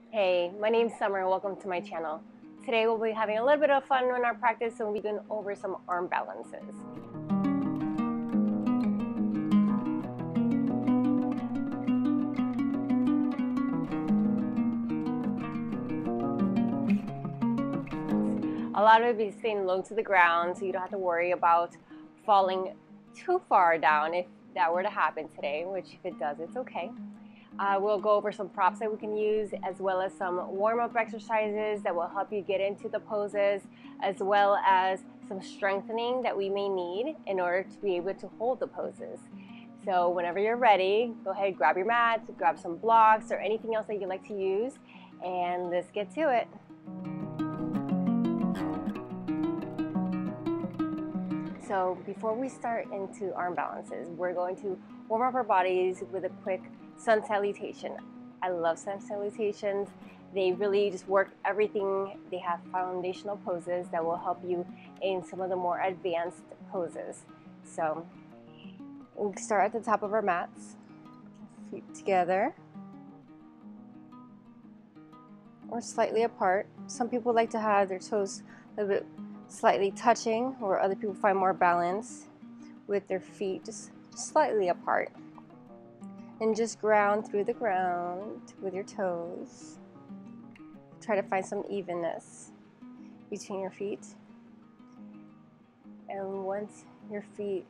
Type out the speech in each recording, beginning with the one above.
Hey, my name's Summer and welcome to my channel. Today we'll be having a little bit of fun in our practice and we'll be going over some arm balances. A lot of it will be staying low to the ground so you don't have to worry about falling too far down if that were to happen today, which if it does, it's okay. We'll go over some props that we can use as well as some warm-up exercises that will help you get into the poses, as well as some strengthening that we may need in order to be able to hold the poses. So whenever you're ready, go ahead, grab your mats, grab some blocks or anything else that you'd like to use, and let's get to it. So before we start into arm balances, we're going to warm up our bodies with a quick sun salutation. I love sun salutations. They really just work everything. They have foundational poses that will help you in some of the more advanced poses. So we'll start at the top of our mats, feet together or slightly apart. Some people like to have their toes a little bit slightly touching, or other people find more balance with their feet just slightly apart. And just ground through the ground with your toes. Try to find some evenness between your feet. And once your feet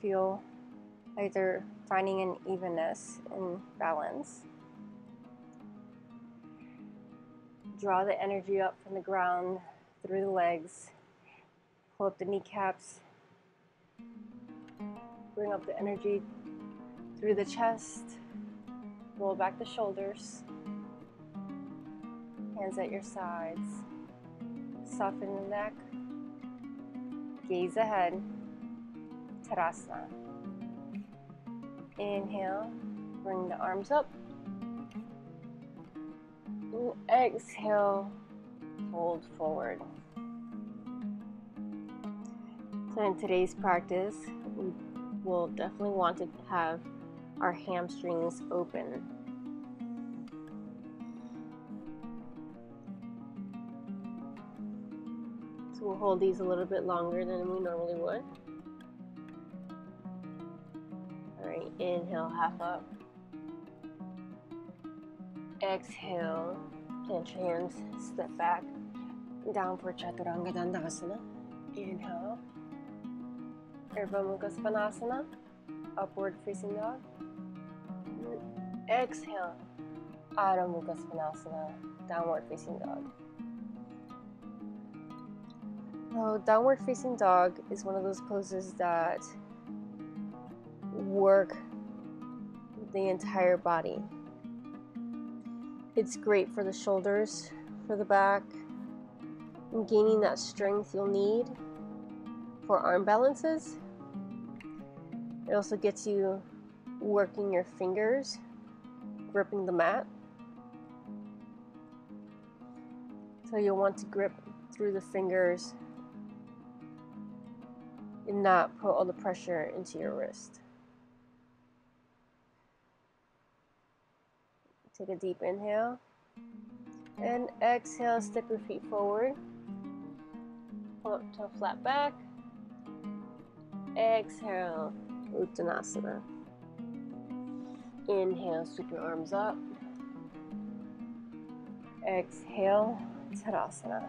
feel like they're finding an evenness and balance, draw the energy up from the ground through the legs. Pull up the kneecaps, bring up the energy through the chest, roll back the shoulders, hands at your sides, soften the neck, gaze ahead, Tadasana. Inhale, bring the arms up, and exhale, fold forward. So in today's practice, we will definitely want to have our hamstrings open. So we'll hold these a little bit longer than we normally would. All right, inhale, half up. Exhale, plant your hands, step back, down for Chaturanga Dandasana. Inhale. Urdhva Mukha Svanasana, upward facing dog. Exhale, Adho Mukha Svanasana, downward facing dog. Now, downward facing dog is one of those poses that work the entire body. It's great for the shoulders, for the back, and gaining that strength you'll need for arm balances. It also gets you working your fingers, gripping the mat. So you'll want to grip through the fingers and not put all the pressure into your wrist. Take a deep inhale and exhale, step your feet forward. Pull up to a flat back. Exhale, Uttanasana. Inhale, sweep your arms up. Exhale, Tadasana.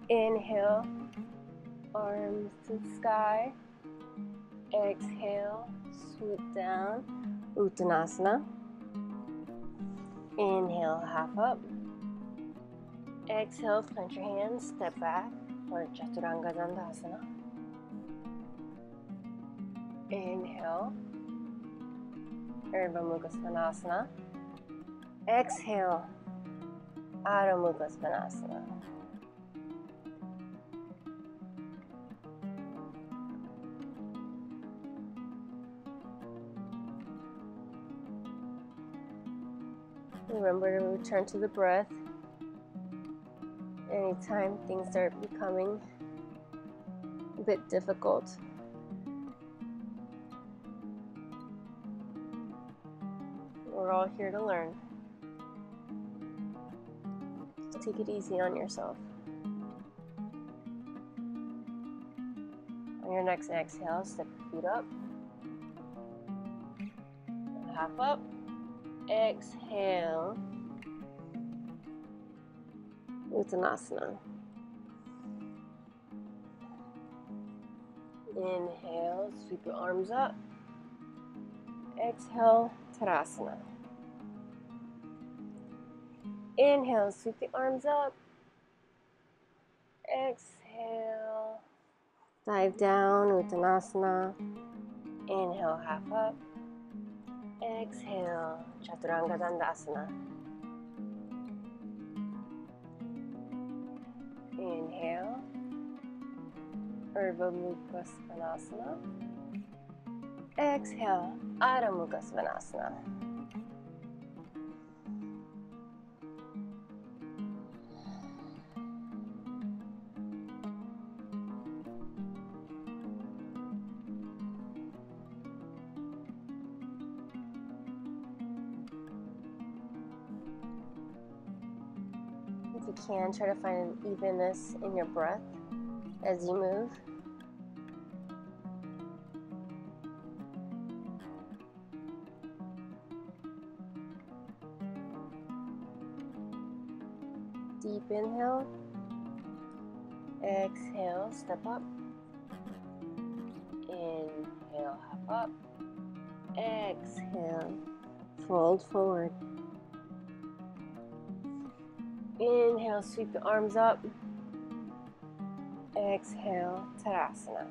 Inhale, arms to the sky. Exhale, swoop down, Uttanasana. Inhale, half up. Exhale, plant your hands, step back for Chaturanga Dandasana. Inhale, Urdhva Mukha Svanasana. Exhale, Adho Mukha Svanasana. Remember to return to the breath anytime things start becoming a bit difficult. We're all here to learn. Take it easy on yourself. On your next exhale, step your feet up. Half up. Exhale. Uttanasana. Inhale, sweep your arms up. Exhale, Tadasana. Inhale, sweep the arms up. Exhale, dive down, Uttanasana. Inhale, half up. Exhale, Chaturanga Dandasana. Inhale, Urdhva Mukha Svanasana. Exhale, Adho Mukha Svanasana. If you can, try to find an evenness in your breath as you move. Deep inhale. Exhale, step up. Inhale, half up. Exhale, fold forward. Inhale, sweep the arms up. Exhale, Tadasana.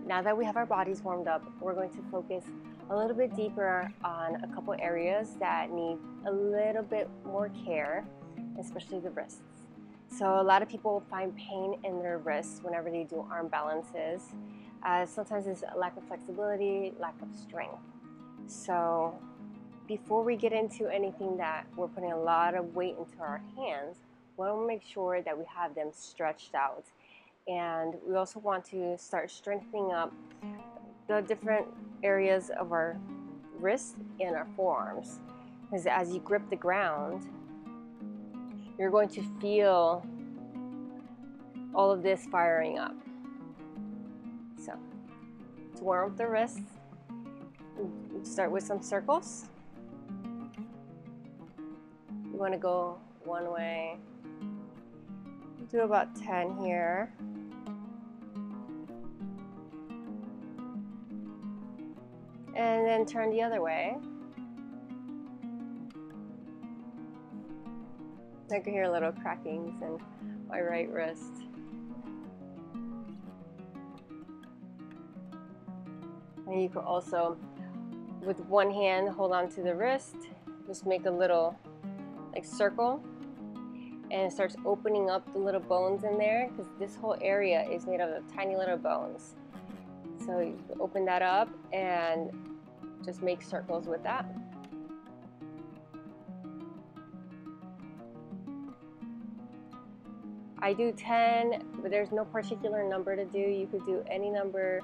Now that we have our bodies warmed up, we're going to focus a little bit deeper on a couple areas that need a little bit more care, especially the wrists. So a lot of people find pain in their wrists whenever they do arm balances. Sometimes it's a lack of flexibility, lack of strength. So before we get into anything that we're putting a lot of weight into our hands, we want to make sure that we have them stretched out. And we also want to start strengthening up the different areas of our wrists and our forearms. Because as you grip the ground, you're going to feel all of this firing up. So, to warm up the wrists, start with some circles. You want to go one way. Do about 10 here. And then turn the other way. I can hear little crackings in my right wrist. And you could also, with one hand, hold on to the wrist. Just make a little circle. And it starts opening up the little bones in there, because this whole area is made of tiny little bones. So you open that up and just make circles with that. I do 10, but there's no particular number to do. You could do any number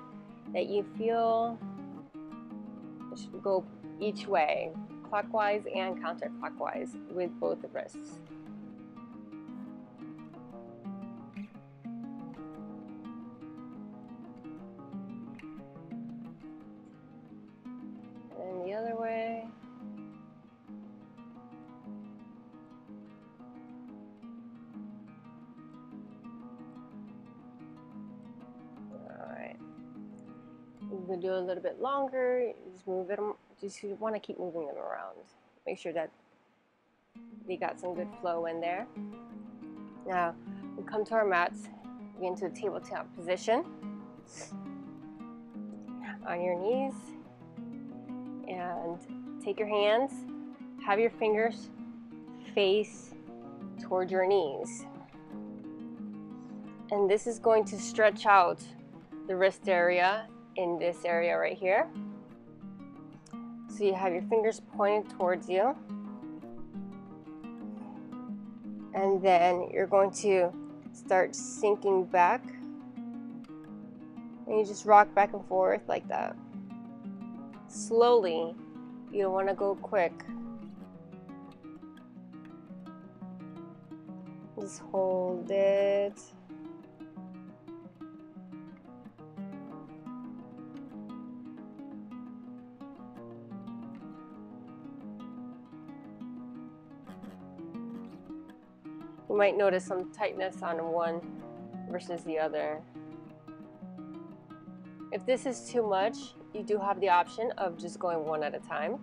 that you feel should go each way, clockwise and counterclockwise with both the wrists. And the other way. You can do a little bit longer. Just move it. Just you want to keep moving them around. Make sure that we got some good flow in there. Now we come to our mats. We get into a tabletop position on your knees, and take your hands. Have your fingers face toward your knees, and this is going to stretch out the wrist area in this area right here. So you have your fingers pointed towards you, and then you're going to start sinking back, and you just rock back and forth like that. slowly. You don't want to go quick. Just hold it. You might notice some tightness on one versus the other. If this is too much, you do have the option of just going one at a time.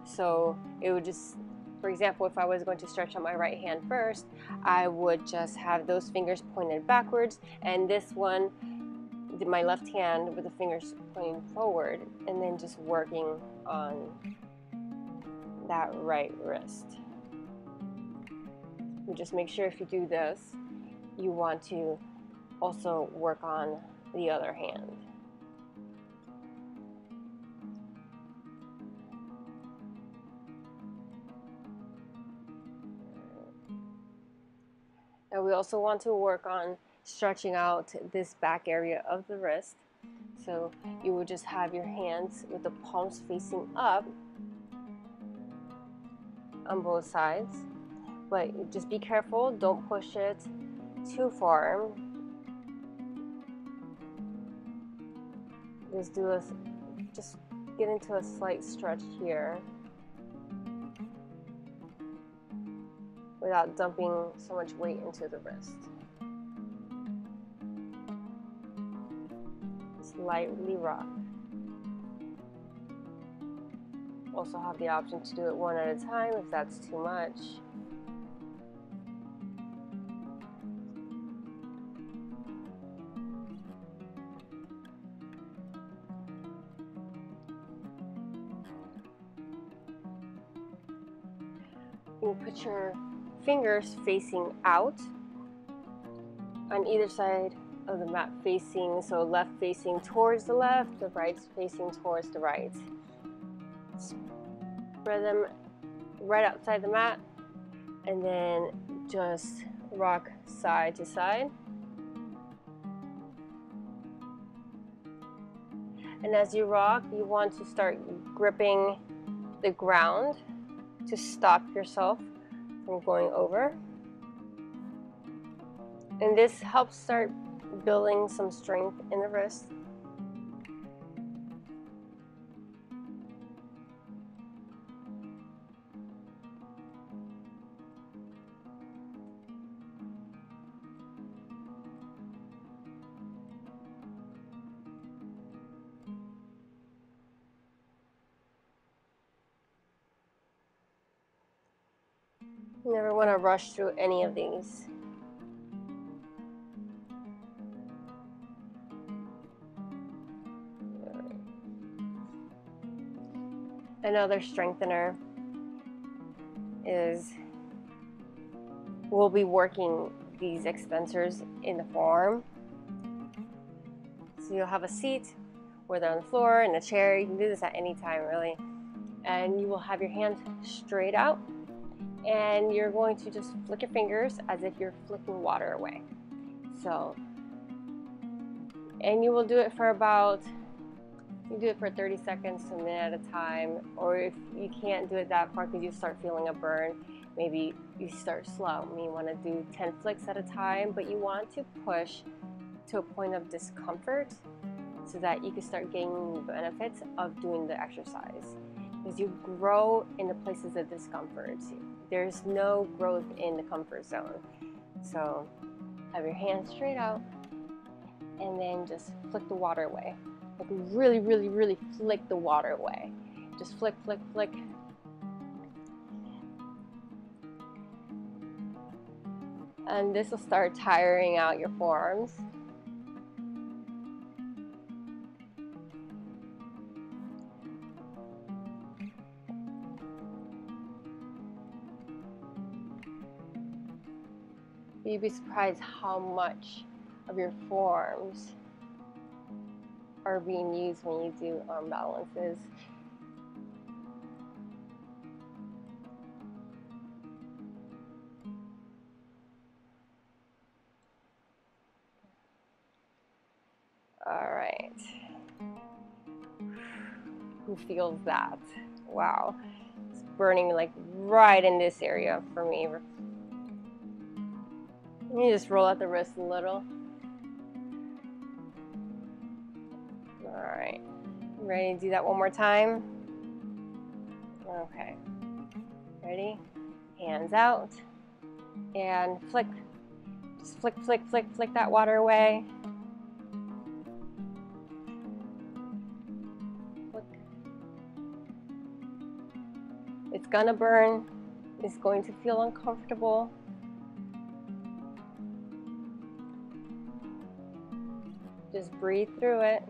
So it would just, for example, if I was going to stretch out my right hand first, I would just have those fingers pointed backwards, and this one, my left hand with the fingers pointing forward, and then just working on that right wrist. You just make sure if you do this, you want to also work on the other hand. Now we also want to work on stretching out this back area of the wrist. So you would just have your hands with the palms facing up on both sides. But just be careful, don't push it too far. Just get into a slight stretch here without dumping so much weight into the wrist. Just lightly rock. Also have the option to do it one at a time if that's too much. You put your fingers facing out on either side of the mat, facing, so left facing towards the left, the right facing towards the right. Spread them right outside the mat, and then just rock side to side. And as you rock, you want to start gripping the ground to stop yourself from going over. And this helps start building some strength in the wrist. You never want to rush through any of these. Another strengthener is we'll be working these extensors in the forearm. So you'll have a seat, whether on the floor, in a chair. You can do this at any time, really. And you will have your hands straight out, and you're going to just flick your fingers as if you're flicking water away. So, and you will do it for about, you do it for 30 seconds to a minute at a time, or if you can't do it that far because you start feeling a burn, maybe you start slow. I mean, you want to do 10 flicks at a time, but you want to push to a point of discomfort so that you can start gaining the benefits of doing the exercise. Because you grow in the places of discomfort. There's no growth in the comfort zone. So have your hands straight out, and then just flick the water away. Like really, really, really flick the water away. Just flick, flick, flick. And this will start tiring out your forearms. You'd be surprised how much of your forearms are being used when you do arm balances. All right. Who feels that? Wow. It's burning like right in this area for me. You just roll out the wrist a little. All right. Ready to do that one more time? Okay. Ready? Hands out. And flick. Just flick, flick, flick, flick that water away. Flick. It's gonna burn. It's going to feel uncomfortable. Just breathe through it.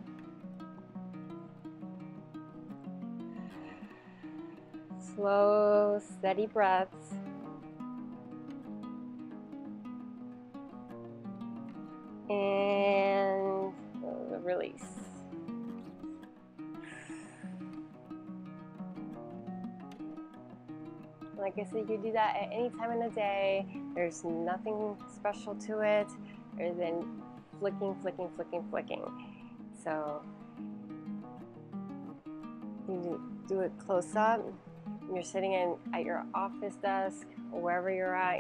Slow, steady breaths. And release. Like I said, you can do that at any time in the day. There's nothing special to it other than flicking, flicking, flicking, flicking. So you do it close up. You're sitting at your office desk or wherever you're at.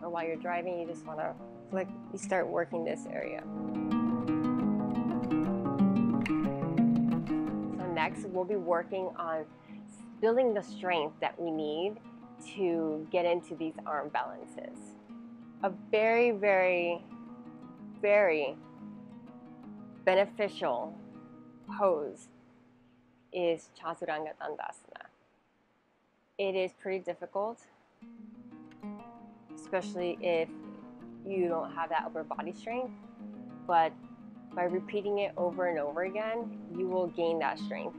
Or while you're driving, you just want to flick. You start working this area. So next, we'll be working on building the strength that we need to get into these arm balances. A very, very, very beneficial pose is Chaturanga Dandasana. It is pretty difficult, especially if you don't have that upper body strength, but by repeating it over and over again, you will gain that strength.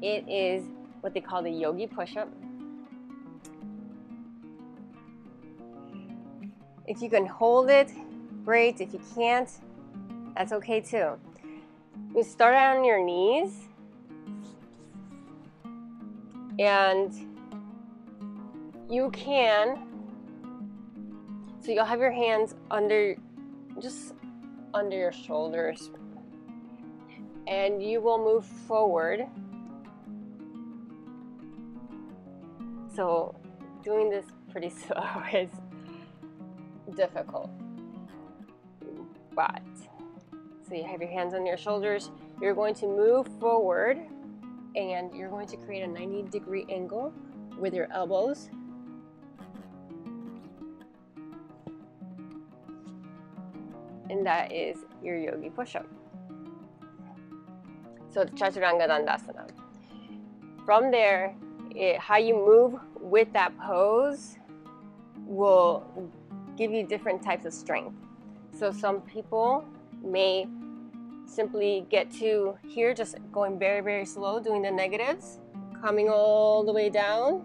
It is what they call the yogi push-up. If you can hold it, great. If you can't, that's okay too. You start out on your knees, and you can, so you'll have your hands just under your shoulders, and you will move forward. So doing this pretty slow is difficult, but so you have your hands on your shoulders, you're going to move forward, and you're going to create a 90-degree angle with your elbows. And that is your yogi push-up. So Chaturanga Dandasana. From there, how you move with that pose will give you different types of strength. So some people may simply get to here, just going very, very slow, doing the negatives, coming all the way down,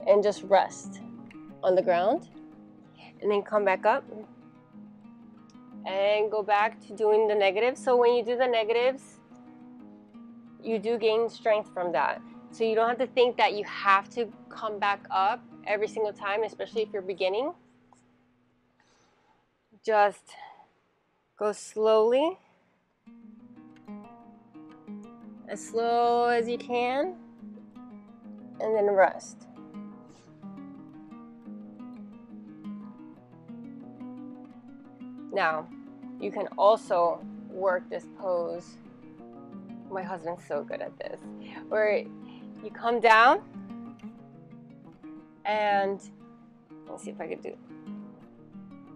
and just rest on the ground, and then come back up and go back to doing the negatives. So when you do the negatives, you do gain strength from that. So you don't have to think that you have to come back up every single time, especially if you're beginning. Just go slowly, as slow as you can, and then rest. Now, you can also work this pose. My husband's so good at this, where you come down, and let's see if I could do it.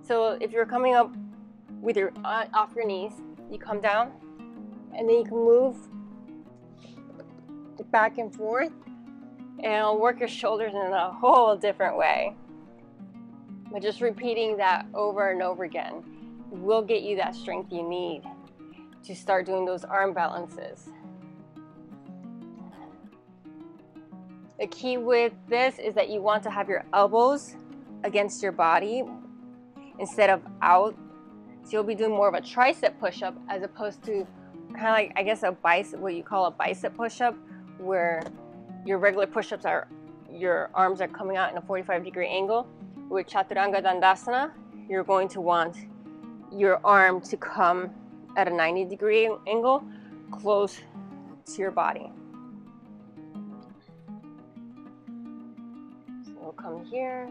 So if you're coming up with your off your knees, you come down, and then you can move back and forth, and work your shoulders in a whole different way. But just repeating that over and over again will get you that strength you need to start doing those arm balances. The key with this is that you want to have your elbows against your body instead of out. So you'll be doing more of a tricep push-up as opposed to kind of like, I guess, a bicep, what you call a bicep push-up, where your regular push-ups are, your arms are coming out in a 45-degree angle. With Chaturanga Dandasana, you're going to want your arm to come at a 90-degree angle, close to your body. So we'll come here.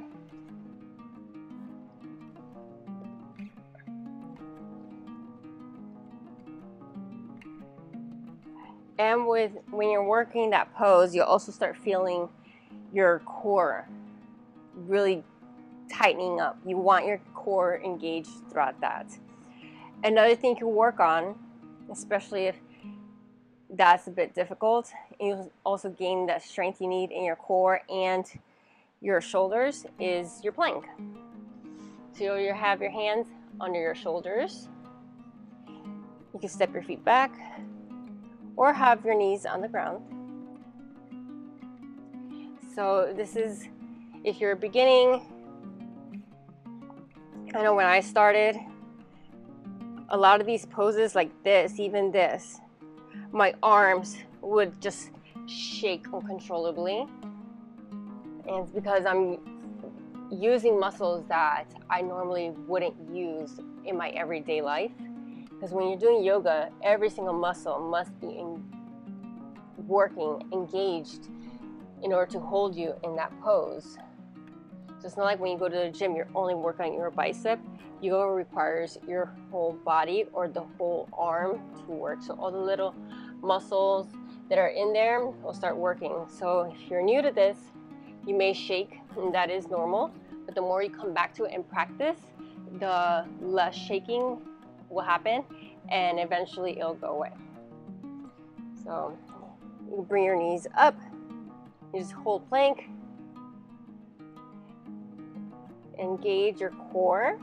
And when you're working that pose, you'll also start feeling your core really tightening up. You want your core engaged throughout that. Another thing you can work on, especially if that's a bit difficult, you also gain that strength you need in your core and your shoulders, is your plank. So you'll have your hands under your shoulders. You can step your feet back or have your knees on the ground. So this is, if you're beginning, I know when I started, a lot of these poses like this, even this, my arms would just shake uncontrollably. And it's because I'm using muscles that I normally wouldn't use in my everyday life. Because when you're doing yoga, every single muscle must be working, engaged, in order to hold you in that pose. So it's not like when you go to the gym, you're only working on your bicep. Yoga requires your whole body or the whole arm to work. So all the little muscles that are in there will start working. So if you're new to this, you may shake, and that is normal. But the more you come back to it and practice, the less shaking will happen, and eventually it'll go away. So you bring your knees up, you just hold plank, engage your core,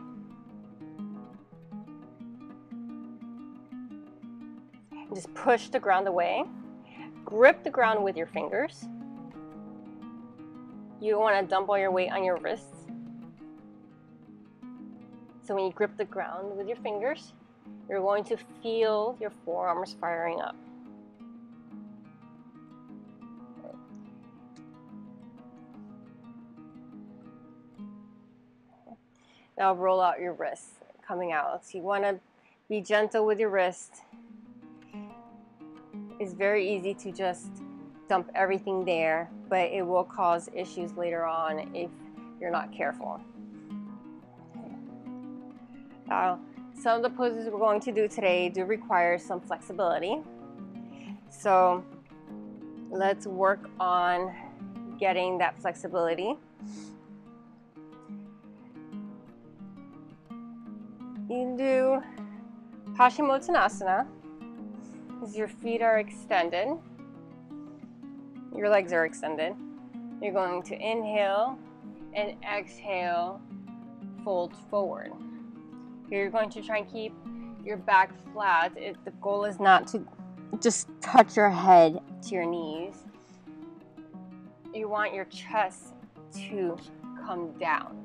and just push the ground away. Grip the ground with your fingers. You don't want to dump all your weight on your wrists. So when you grip the ground with your fingers, you're going to feel your forearms firing up. Now roll out your wrists coming out. So you want to be gentle with your wrist. It's very easy to just dump everything there, but it will cause issues later on if you're not careful. Now, some of the poses we're going to do today do require some flexibility. So let's work on getting that flexibility. You can do Paschimottanasana, as your feet are extended, your legs are extended. You're going to inhale and exhale, fold forward. You're going to try and keep your back flat. The goal is not to just touch your head to your knees. You want your chest to come down.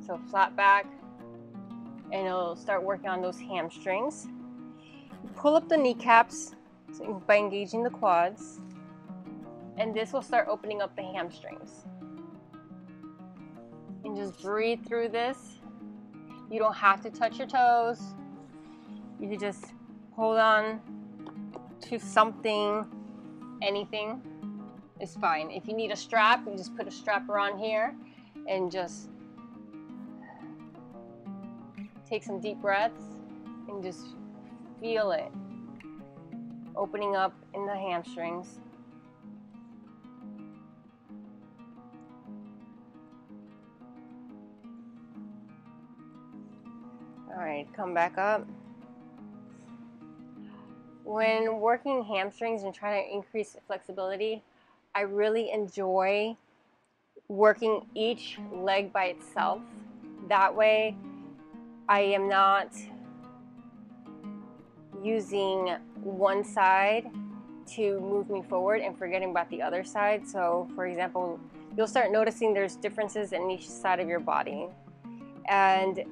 So flat back, and it'll start working on those hamstrings. Pull up the kneecaps by engaging the quads, and this will start opening up the hamstrings. And just breathe through this. You don't have to touch your toes. You can just hold on to something, anything is fine. If you need a strap, you just put a strap around here and just take some deep breaths and just feel it opening up in the hamstrings. All right, come back up. When working hamstrings and trying to increase flexibility, I really enjoy working each leg by itself. That way, I am not using one side to move me forward and forgetting about the other side. So, for example, you'll start noticing there's differences in each side of your body. And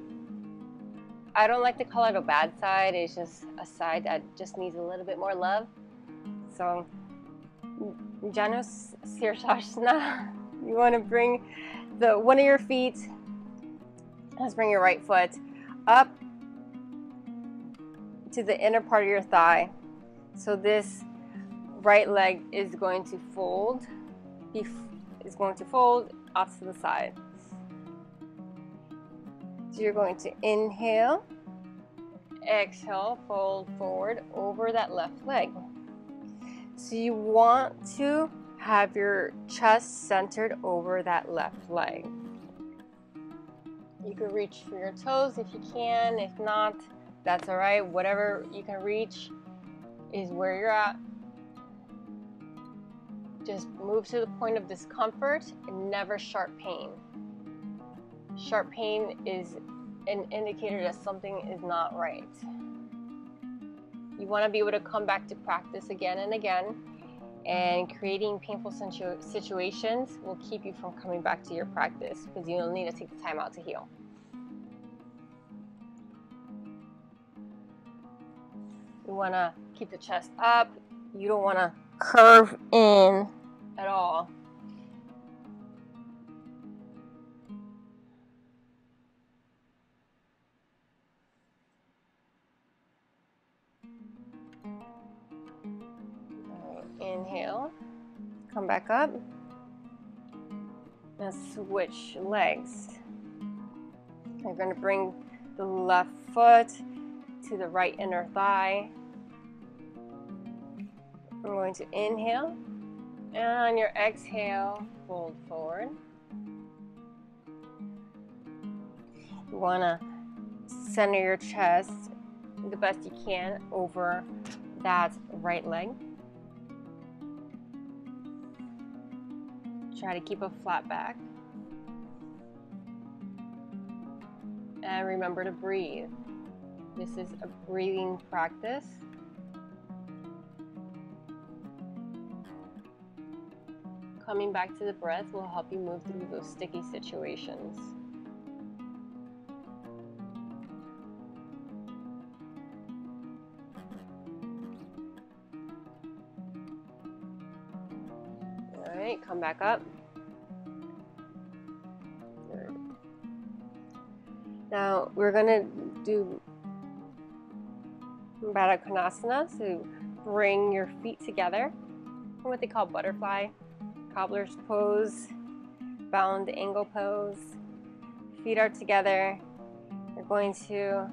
I don't like to call it a bad side. It's just a side that just needs a little bit more love. So, Janu Sirsasana, you want to bring one of your feet, let's bring your right foot up to the inner part of your thigh. So this right leg is going to fold, off to the side. So you're going to inhale, exhale, fold forward over that left leg. So you want to have your chest centered over that left leg. You can reach for your toes if you can. If not, that's all right. Whatever you can reach is where you're at. Just move to the point of discomfort and never sharp pain. Sharp pain is an indicator that something is not right. You want to be able to come back to practice again and again, and creating painful situations will keep you from coming back to your practice because you'll need to take the time out to heal. You want to keep the chest up. You don't want to curve in at all. Inhale, come back up, and switch legs. You're going to bring the left foot to the right inner thigh. I'm going to inhale, and on your exhale, fold forward. You want to center your chest the best you can over that right leg. Try to keep a flat back. And remember to breathe. This is a breathing practice. Coming back to the breath will help you move through those sticky situations. All right, come back up. Now we're going to do bakasana, so bring your feet together, what they call butterfly, cobbler's pose, bound angle pose. Feet are together. You're going to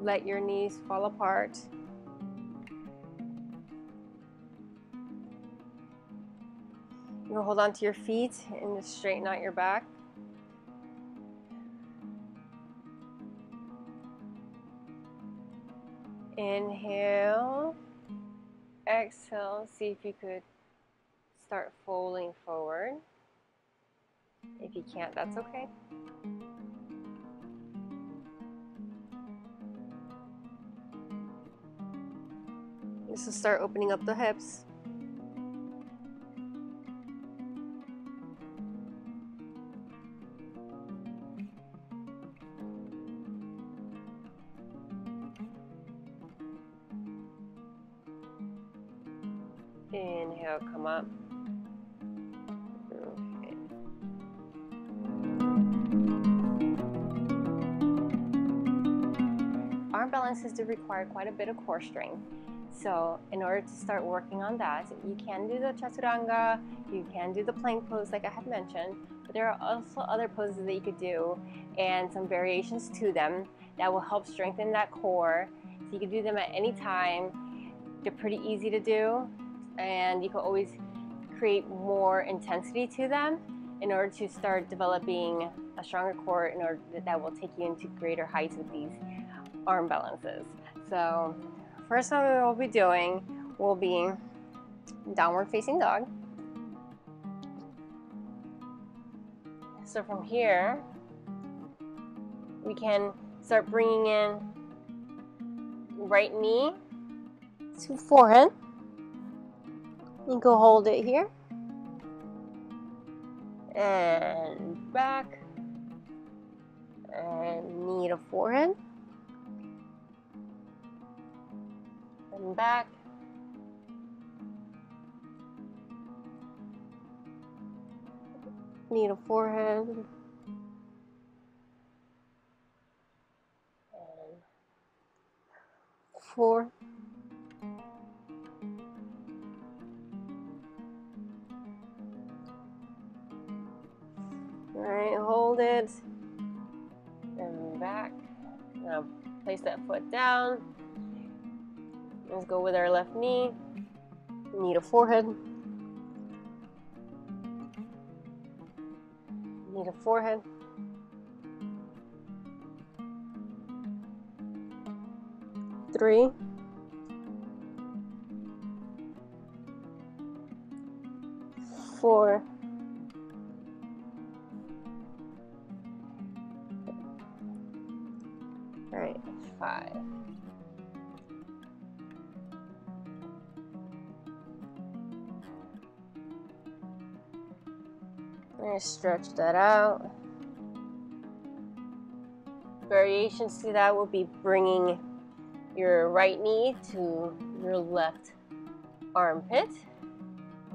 let your knees fall apart. You'll hold on to your feet and just straighten out your back. Inhale, exhale, see if you could start folding forward. If you can't, that's okay. This will start opening up the hips. Inhale, come up. Okay. Arm balances do require quite a bit of core strength. So in order to start working on that, you can do the chaturanga, you can do the plank pose like I had mentioned, but there are also other poses that you could do and some variations to them that will help strengthen that core. So you can do them at any time. They're pretty easy to do, and you can always create more intensity to them in order to start developing a stronger core in order that will take you into greater heights with these arm balances. So first one we will be doing will be downward facing dog. So from here, we can start bringing in right knee to forehead. You can hold it here and back and knee to forehead and back knee to forehead and 4 hold it, and back. Now place that foot down. Let's go with our left knee, knee to forehead, knee to forehead. Three, four, all right, 5. And stretch that out. Variations to that will be bringing your right knee to your left armpit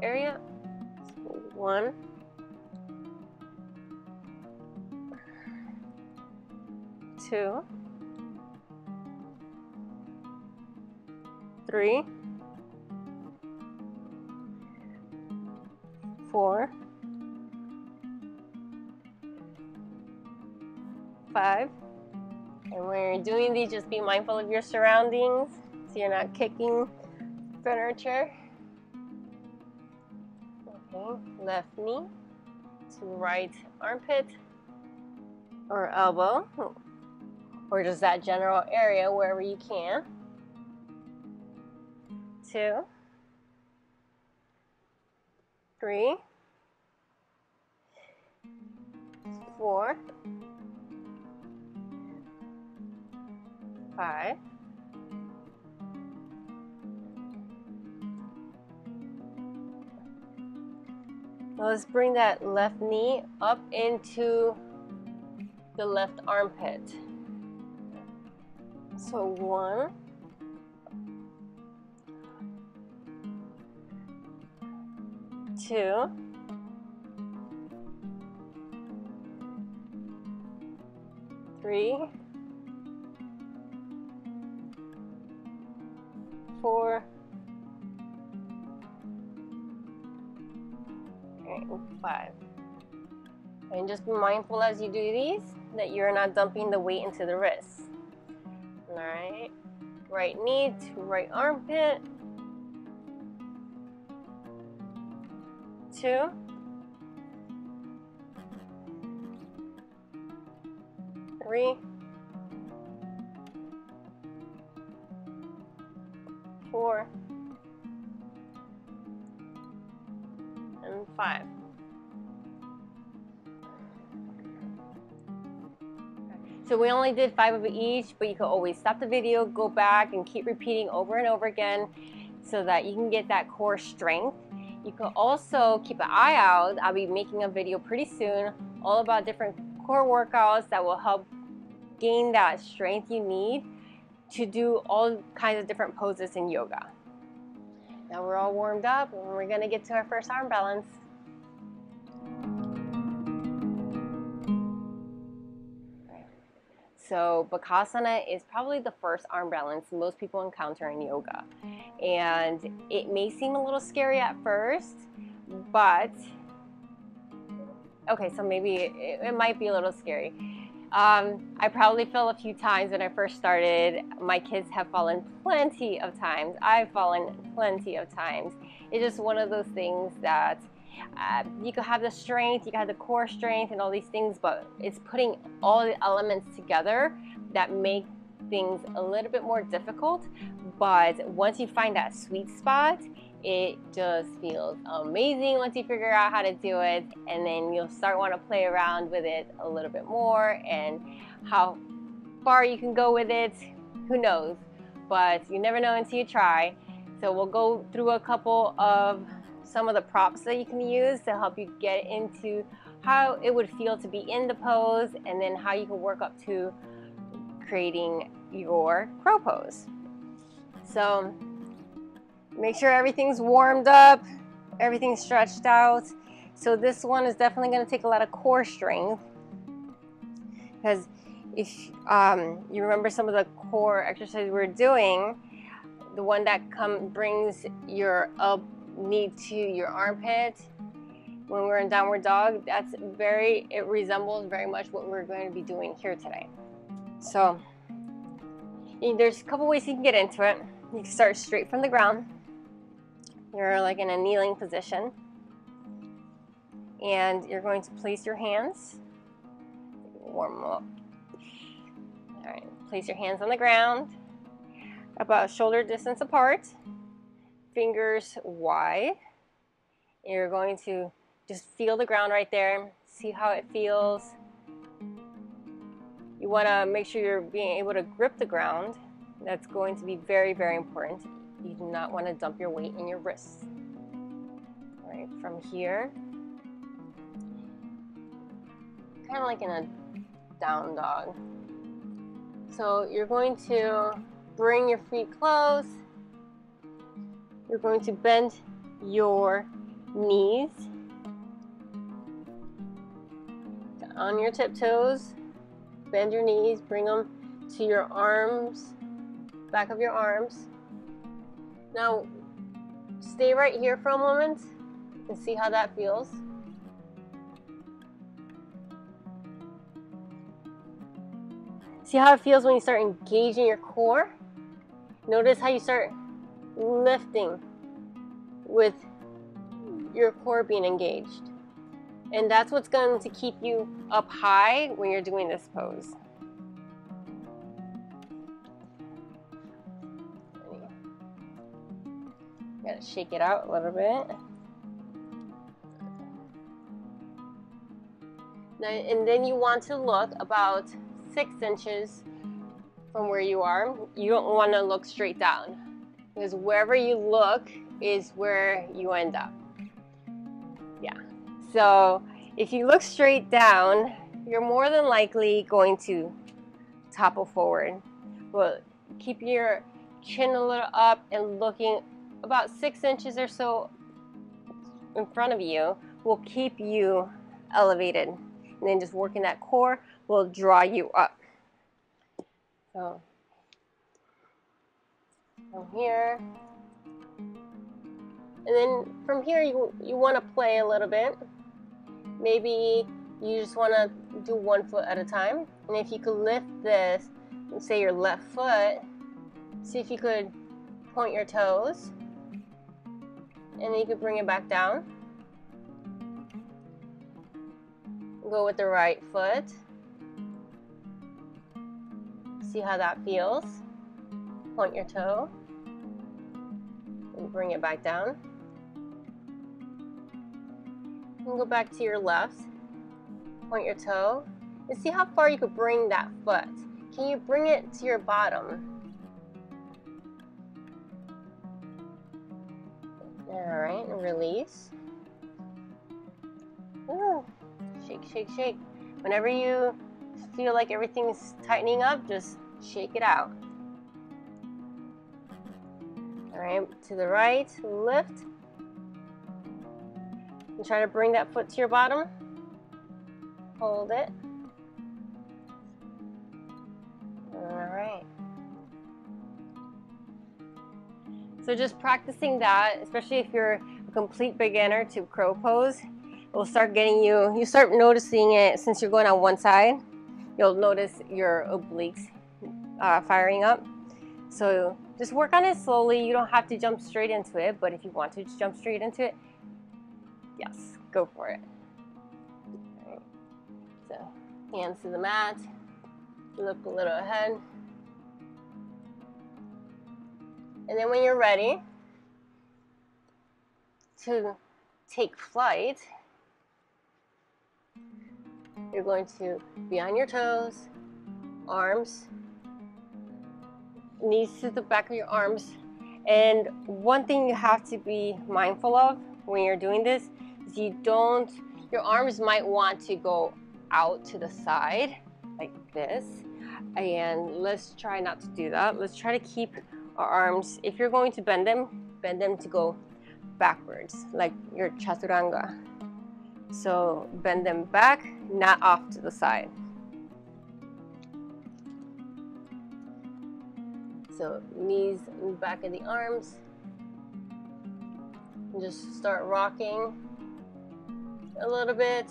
area. So 1, 2, 3, 4, 5. And when you're doing these, just be mindful of your surroundings so you're not kicking furniture. Okay, left knee to right armpit or elbow, or just that general area wherever you can. 2, 3, 4, 5, 6. Let's bring that left knee up into the left armpit. So 1, 2, 3, 4, and 5. And just be mindful as you do these that you're not dumping the weight into the wrists. All right, right knee to right armpit. 2, 3, 4, and 5. So we only did 5 of each, but you can always stop the video, go back, and keep repeating over and over again so that you can get that core strength. You can also keep an eye out. I'll be making a video pretty soon all about different core workouts that will help gain that strength you need to do all kinds of different poses in yoga. Now we're all warmed up and we're gonna get to our first arm balance. So bakasana is probably the first arm balance most people encounter in yoga. And it may seem a little scary at first, but, okay, so maybe it might be a little scary. I probably fell a few times when I first started. My kids have fallen plenty of times. I've fallen plenty of times. It's just one of those things that you can have the strength, you can have the core strength and all these things, but it's putting all the elements together that make things a little bit more difficult. But once you find that sweet spot, it just feels amazing once you figure out how to do it, and then you'll start want to play around with it a little bit more, and how far you can go with it, who knows, but you never know until you try. So we'll go through a couple of some of the props that you can use to help you get into how it would feel to be in the pose, and then how you can work up to creating your crow pose. So make sure everything's warmed up, everything's stretched out. So this one is definitely going to take a lot of core strength, because if you remember some of the core exercises we're doing, the one that brings your knee to your armpit, when we're in downward dog, it resembles very much what we're going to be doing here today. So there's a couple ways you can get into it. You can start straight from the ground. You're like in a kneeling position. And you're going to place your hands, warm them up. All right, place your hands on the ground, about shoulder distance apart, fingers wide. You're going to just feel the ground right there, see how it feels. You want to make sure you're being able to grip the ground. That's going to be very, very important. You do not want to dump your weight in your wrists. All right, from here, kind of like in a down dog. So you're going to bring your feet close. You're going to bend your knees on your tiptoes. Bend your knees, bring them to your arms, back of your arms. Now stay right here for a moment and see how that feels. See how it feels when you start engaging your core? Notice how you start lifting with your core being engaged. And that's what's going to keep you up high when you're doing this pose. Gotta shake it out a little bit. Now, and then you want to look about 6 inches from where you are. You don't want to look straight down, because wherever you look is where you end up. Yeah. So if you look straight down, you're more than likely going to topple forward. But keep your chin a little up and looking about 6 inches or so in front of you will keep you elevated. And then just working that core will draw you up. So from here, and then from here you want to play a little bit. Maybe you just want to do one foot at a time. And if you could lift this, say your left foot, see if you could point your toes, and then you could bring it back down. Go with the right foot. See how that feels. Point your toe and bring it back down. And go back to your left. Point your toe and see how far you could bring that foot. Can you bring it to your bottom? All right, and release. Ooh. Shake, shake, shake. Whenever you feel like everything's tightening up, just shake it out. All right, to the right, lift. And try to bring that foot to your bottom. Hold it. All right. So just practicing that, especially if you're a complete beginner to crow pose, will start getting you start noticing it since you're going on one side. You'll notice your obliques firing up. So just work on it slowly. You don't have to jump straight into it, but if you want to jump straight into it, yes, go for it. All right. So hands to the mat, look a little ahead. And then when you're ready to take flight, you're going to be on your toes, arms, knees to the back of your arms. And one thing you have to be mindful of when you're doing this is your arms might want to go out to the side like this. And let's try not to do that. Let's try to keep our arms, if you're going to bend them to go backwards, like your chaturanga. So bend them back, not off to the side. So knees in the back of the arms. And just start rocking. a little bit.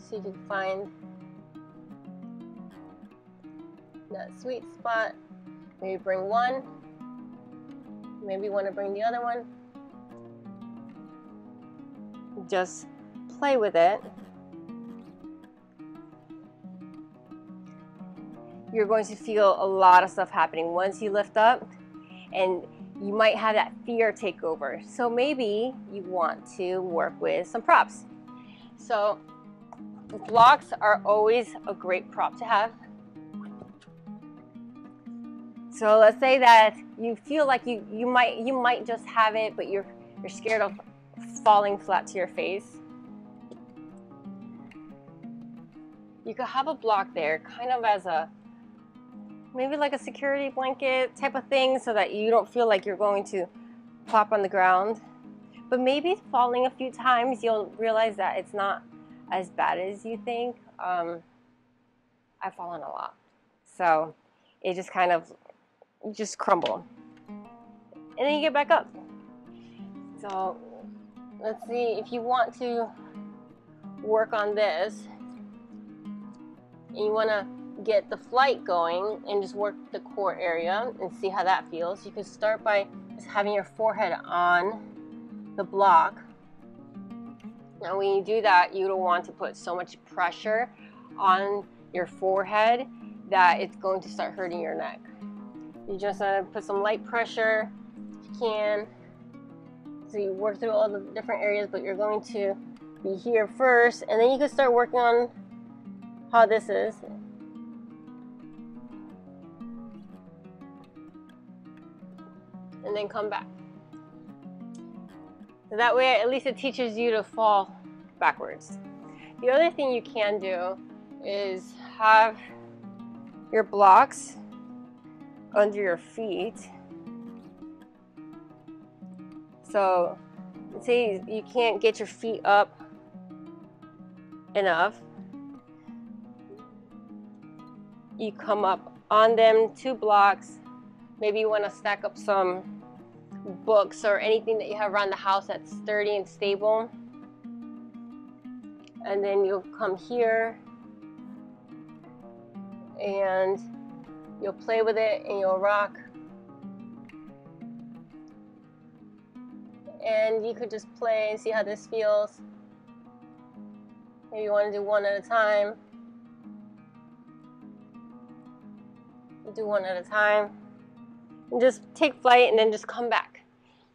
See if you can find that sweet spot. Maybe bring one. Maybe you want to bring the other one. Just play with it. You're going to feel a lot of stuff happening once you lift up, and you might have that fear take over. So maybe you want to work with some props. So blocks are always a great prop to have. So let's say that you feel like you might just have it, but you're scared of falling flat to your face. You could have a block there, kind of as a maybe like a security blanket type of thing, so that you don't feel like you're going to plop on the ground. But maybe falling a few times, you'll realize that it's not as bad as you think. I've fallen a lot, so it just kind of just crumble, and then you get back up. So let's see, if you want to work on this and you want to get the flight going and just work the core area and see how that feels, you can start by just having your forehead on the block. Now when you do that, you don't want to put so much pressure on your forehead that it's going to start hurting your neck. You just want to put some light pressure if you can. So you work through all the different areas, but you're going to be here first, and then you can start working on how this is. And then come back. So that way at least it teaches you to fall backwards. The other thing you can do is have your blocks under your feet. So say you can't get your feet up enough, you come up on them, 2 blocks. Maybe you want to stack up some books or anything that you have around the house that's sturdy and stable. And then you'll come here and you'll play with it and you'll rock. And you could just play and see how this feels. Maybe you want to do one at a time. Do one at a time. And just take flight and then just come back.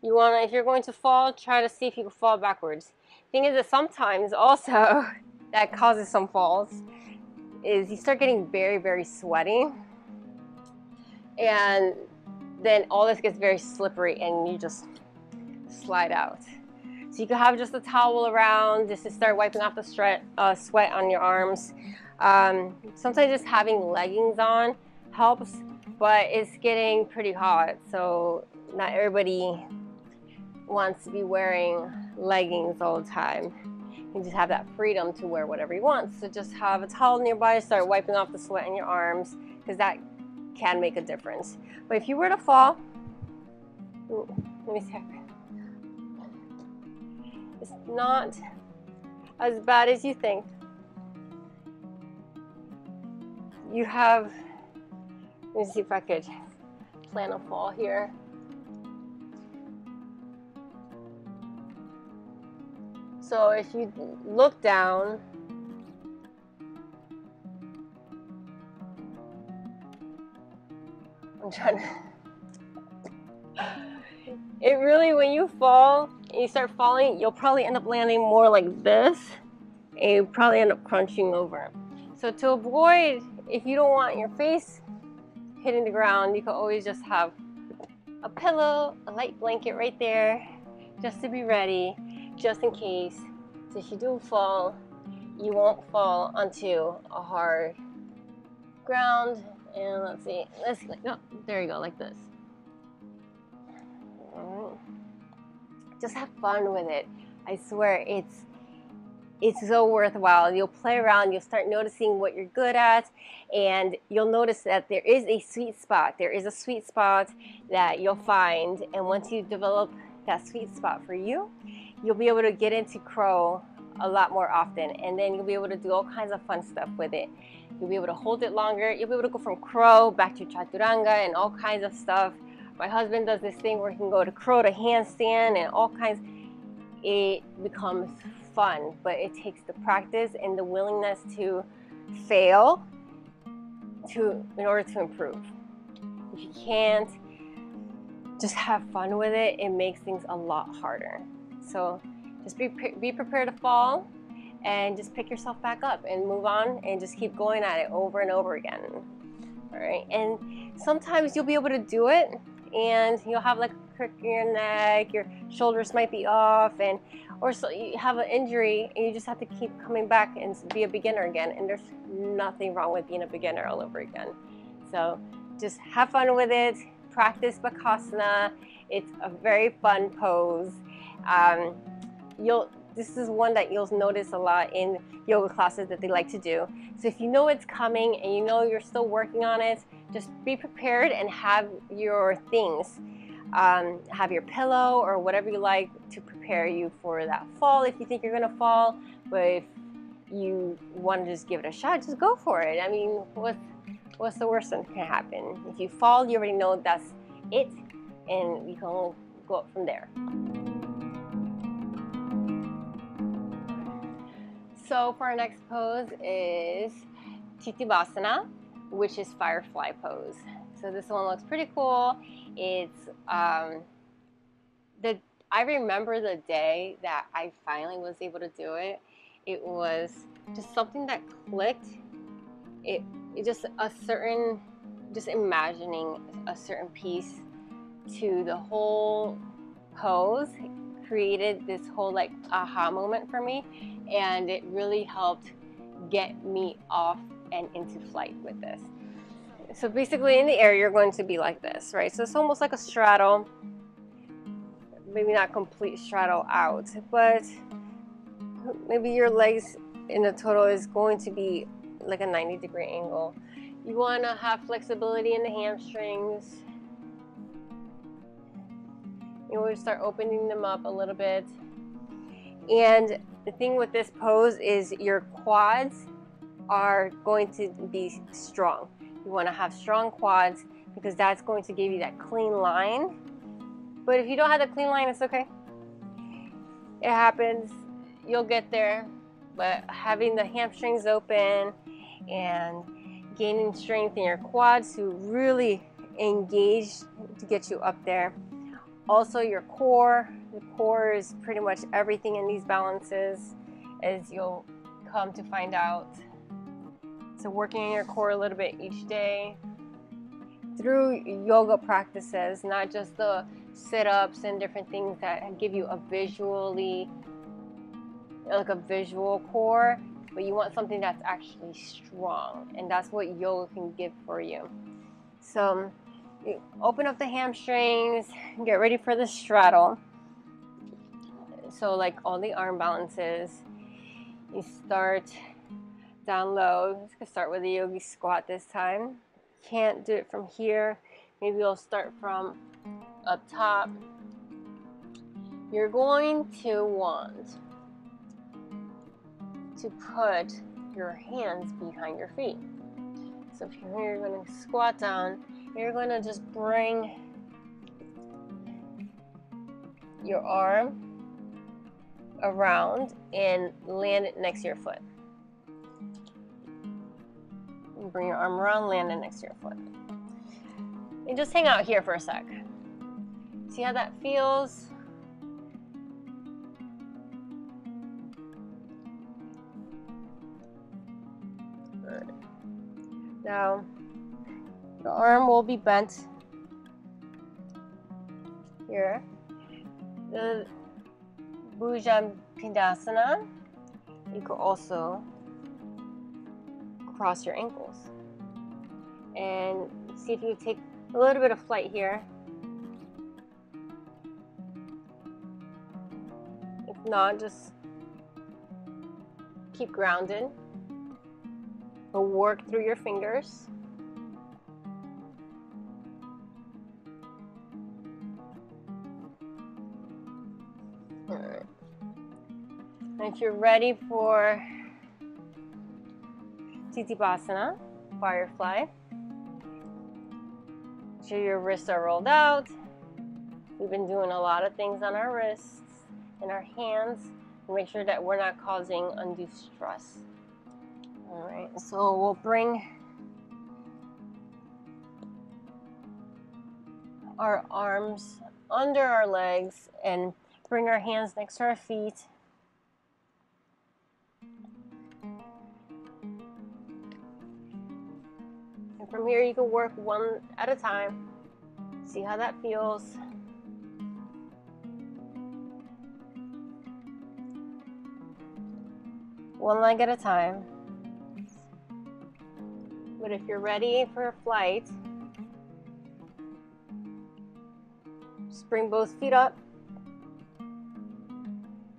You want to, if you're going to fall, try to see if you can fall backwards. Thing is that sometimes also that causes some falls is you start getting very, very sweaty. And then all this gets very slippery and you just slide out. So you can have just a towel around just to start wiping off the sweat on your arms. Sometimes just having leggings on helps, but it's getting pretty hot, so not everybody wants to be wearing leggings all the time. You just have that freedom to wear whatever you want. So just have a towel nearby, start wiping off the sweat in your arms, because that can make a difference. But if you were to fall, let me see. It's not as bad as you think. You have, let me see if I could plan a fall here. So if you look down, I'm trying to, it really, when you fall and you start falling, you'll probably end up landing more like this, and you probably end up crunching over. So to avoid, if you don't want your face hitting the ground, you can always just have a pillow, a light blanket right there, just to be ready, just in case. So if you do fall, you won't fall onto a hard ground. And let's see, no, there you go, like this. All right. Just have fun with it. I swear, it's so worthwhile. You'll play around, you'll start noticing what you're good at, and you'll notice that there is a sweet spot. There is a sweet spot that you'll find, and once you develop that sweet spot for you, you'll be able to get into crow a lot more often, and then you'll be able to do all kinds of fun stuff with it. You'll be able to hold it longer. You'll be able to go from crow back to chaturanga and all kinds of stuff. My husband does this thing where he can go to crow to handstand and all kinds. It becomes fun, but it takes the practice and the willingness to fail in order to improve. If you can't just have fun with it, it makes things a lot harder. So just be prepared to fall, and just pick yourself back up and move on and just keep going at it over and over again. All right, and sometimes you'll be able to do it and you'll have like a crick in your neck, your shoulders might be off, or so you have an injury and you just have to keep coming back and be a beginner again. And there's nothing wrong with being a beginner all over again. So just have fun with it. Practice bakasana. It's a very fun pose. This is one that you'll notice a lot in yoga classes that they like to do. So if you know it's coming and you know you're still working on it, just be prepared and have your things. Have your pillow or whatever you like to prepare you for that fall if you think you're gonna fall. But if you want to just give it a shot, just go for it. I mean, what's the worst that can happen? If you fall, you already know that's it, and you can only go up from there. So for our next pose is tittibhasana, which is firefly pose. So this one looks pretty cool. It's I remember the day that I finally was able to do it. It was just something that clicked. It just imagining a certain piece to the whole pose created this whole like aha moment for me, and it really helped get me off and into flight with this. So basically in the air you're going to be like this, right? So it's almost like a straddle, maybe not complete straddle out, but maybe your legs in the total is going to be like a 90-degree angle. You want to have flexibility in the hamstrings. You want to start opening them up a little bit. And the thing with this pose is your quads are going to be strong. You want to have strong quads because that's going to give you that clean line. But if you don't have the clean line, it's okay. It happens. You'll get there. But having the hamstrings open and gaining strength in your quads to really engage to get you up there. Also your core. The core is pretty much everything in these balances, as you'll come to find out. So working on your core a little bit each day through yoga practices, not just the sit-ups and different things that give you a visual core, but you want something that's actually strong, and that's what yoga can give for you. So you open up the hamstrings, get ready for the straddle. So like all the arm balances, you start down low. Let's go start with a yogi squat this time. Can't do it from here. Maybe you'll start from up top. You're going to want to put your hands behind your feet. So if you're going to squat down, you're going to just bring your arm around and land it next to your foot. Bring your arm around, land it next to your foot. And just hang out here for a sec. See how that feels? All right. Now, the arm will be bent here. The Bhujangapindasana, you could also cross your ankles. And see if you take a little bit of flight here. If not, just keep grounded. But work through your fingers. All right. And if you're ready for tittibhasana, firefly, make sure your wrists are rolled out. We've been doing a lot of things on our wrists and our hands to make sure that we're not causing undue stress. All right, so we'll bring our arms under our legs and bring our hands next to our feet. And from here you can work one at a time. See how that feels. One leg at a time. But if you're ready for a flight, just bring both feet up.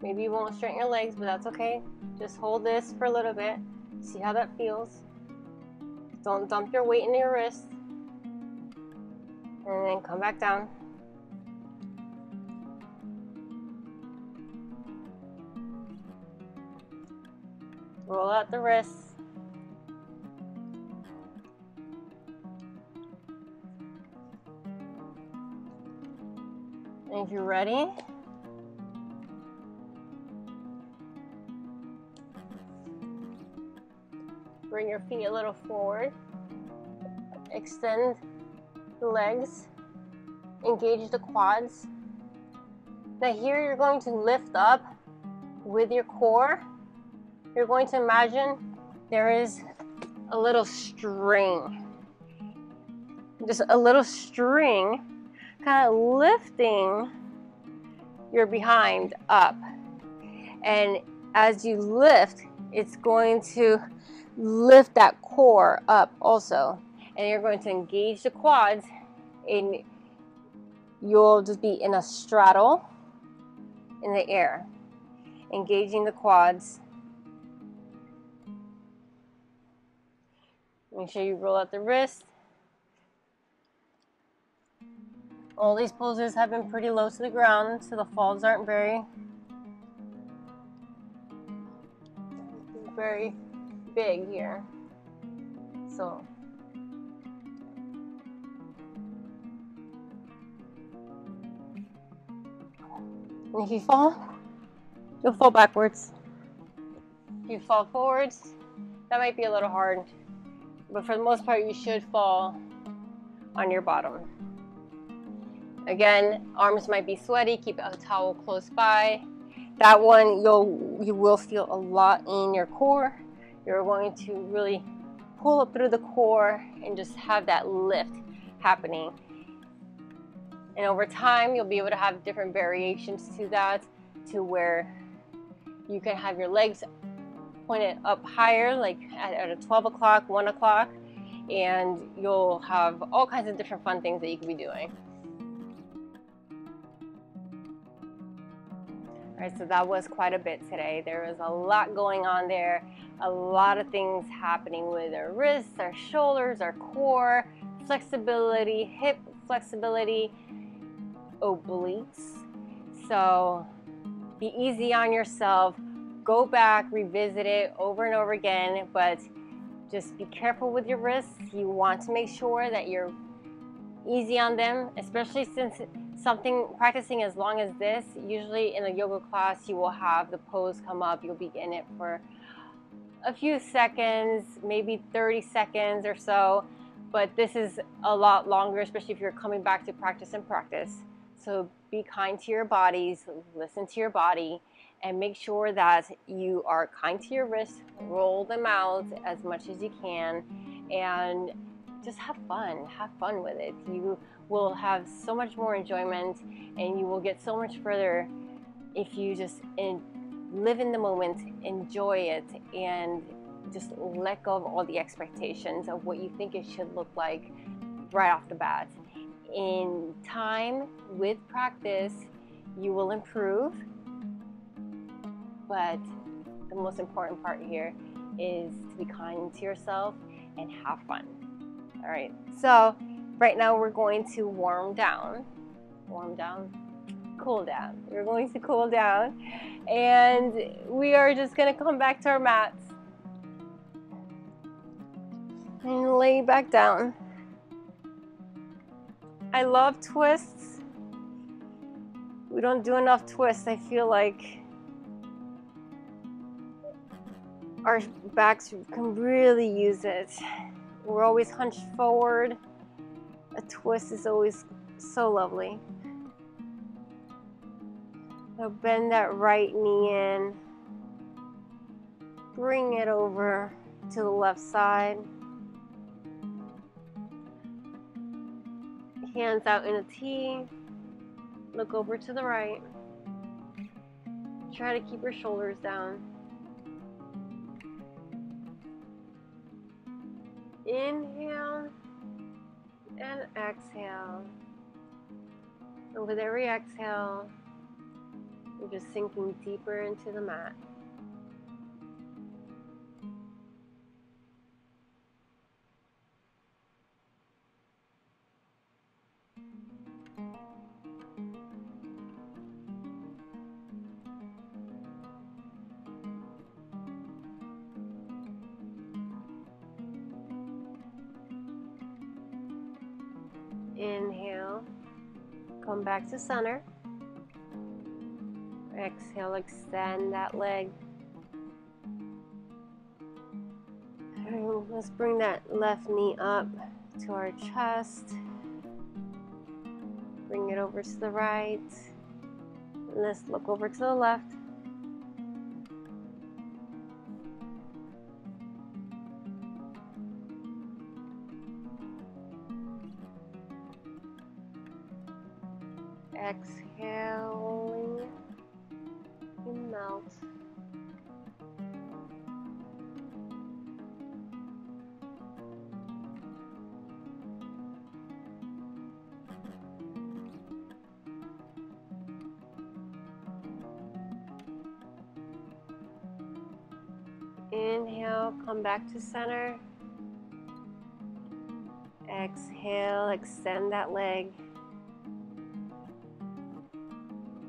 Maybe you won't straighten your legs, but that's okay. Just hold this for a little bit. See how that feels. Don't dump your weight into your wrist. And then come back down. Roll out the wrists. And if you're ready, bring your feet a little forward. Extend the legs. Engage the quads. Now here you're going to lift up with your core. You're going to imagine there is a little string. Just a little string kind of lifting your behind up. And as you lift, it's going to lift that core up also. And you're going to engage the quads, and you'll just be in a straddle in the air, engaging the quads. Make sure you roll out the wrist. All these poses have been pretty low to the ground, so the falls aren't very big here. So and if you fall, you'll fall backwards. If you fall forwards, that might be a little hard, but for the most part you should fall on your bottom. Again, arms might be sweaty, keep a towel close by. That one you will feel a lot in your core. You're going to really pull up through the core and just have that lift happening. And over time, you'll be able to have different variations to that, to where you can have your legs pointed up higher, like at a 12 o'clock, 1 o'clock, and you'll have all kinds of different fun things that you can be doing. All right, so that was quite a bit today. There was a lot going on there, a lot of things happening with our wrists, our shoulders, our core, flexibility, hip flexibility, obliques. So be easy on yourself. Go back, revisit it over and over again, but just be careful with your wrists. You want to make sure that you're easy on them, especially since practicing as long as this, usually in a yoga class you will have the pose come up. You'll be in it for a few seconds, maybe 30 seconds or so, but this is a lot longer, especially if you're coming back to practice and practice. So be kind to your bodies, listen to your body, and make sure that you are kind to your wrists. Roll them out as much as you can, and just have fun with it. You will have so much more enjoyment, and you will get so much further if you just live in the moment, enjoy it, and just let go of all the expectations of what you think it should look like right off the bat. In time, with practice, you will improve, but the most important part here is to be kind to yourself and have fun. All right, so right now we're going to warm down. cool down. We're going to cool down, and we are just going to come back to our mats and lay back down. I love twists. We don't do enough twists. I feel like our backs can really use it. We're always hunched forward. A twist is always so lovely. So bend that right knee in. Bring it over to the left side. Hands out in a T. Look over to the right. Try to keep your shoulders down. Inhale and exhale. And with every exhale, you're just sinking deeper into the mat. Inhale, come back to center. Exhale, extend that leg. And let's bring that left knee up to our chest. Bring it over to the right. And let's look over to the left. Exhaling and melt. Inhale, come back to center. Exhale, extend that leg.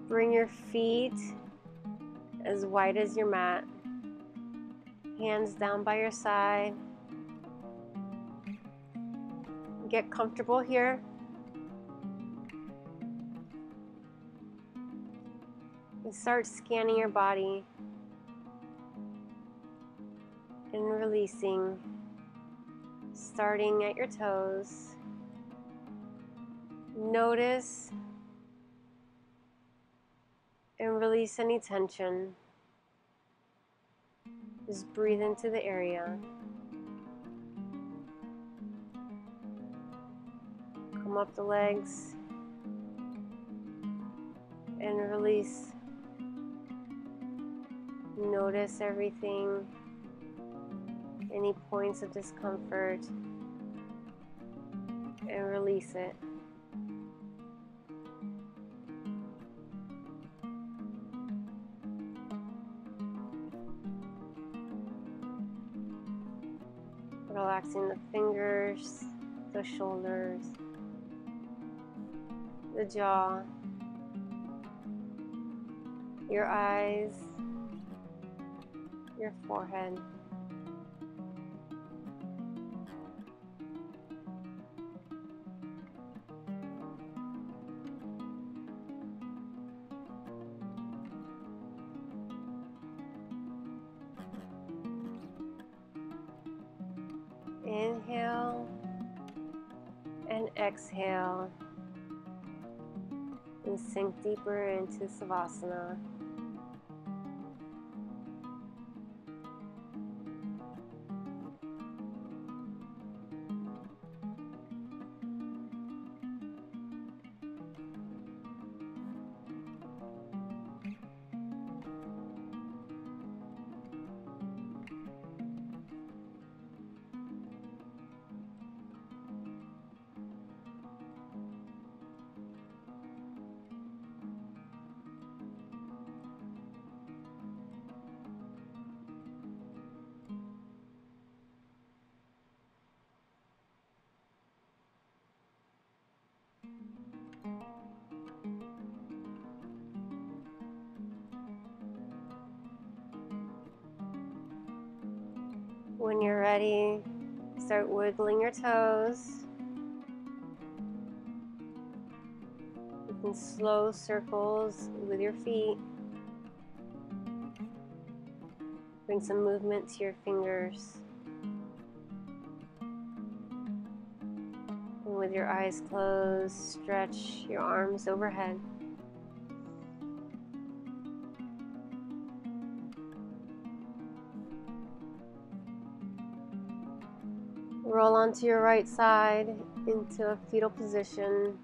Bring your feet as wide as your mat. Hands down by your side. Get comfortable here. And start scanning your body and releasing, starting at your toes. Notice and release any tension. Just breathe into the area. Come up the legs and release. Notice everything, any points of discomfort, and release it. Relaxing the fingers, the shoulders, the jaw, your eyes, your forehead. Inhale and exhale and sink deeper into Savasana. When you're ready, start wiggling your toes. You can slow circles with your feet. Bring some movement to your fingers. And with your eyes closed, stretch your arms overhead. Roll onto your right side into a fetal position.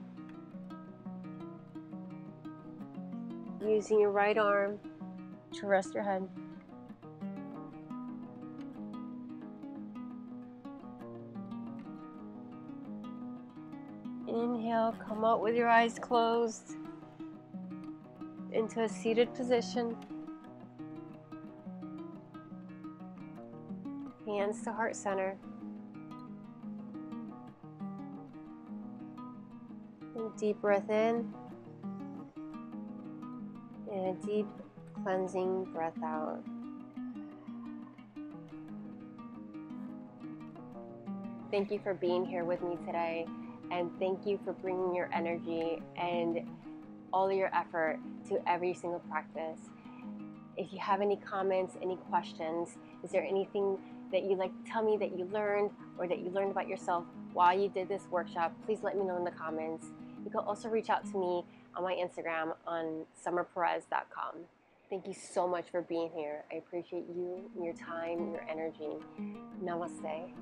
Using your right arm to rest your head. Inhale, come out with your eyes closed into a seated position. Hands to heart center. And deep breath in. And a deep cleansing breath out. Thank you for being here with me today, and thank you for bringing your energy and all your effort to every single practice. If you have any comments, any questions, is there anything that you'd like to tell me that you learned or that you learned about yourself while you did this workshop, please let me know in the comments. You can also reach out to me on my Instagram on summerperez.com. Thank you so much for being here. I appreciate you, your time, your energy. Namaste.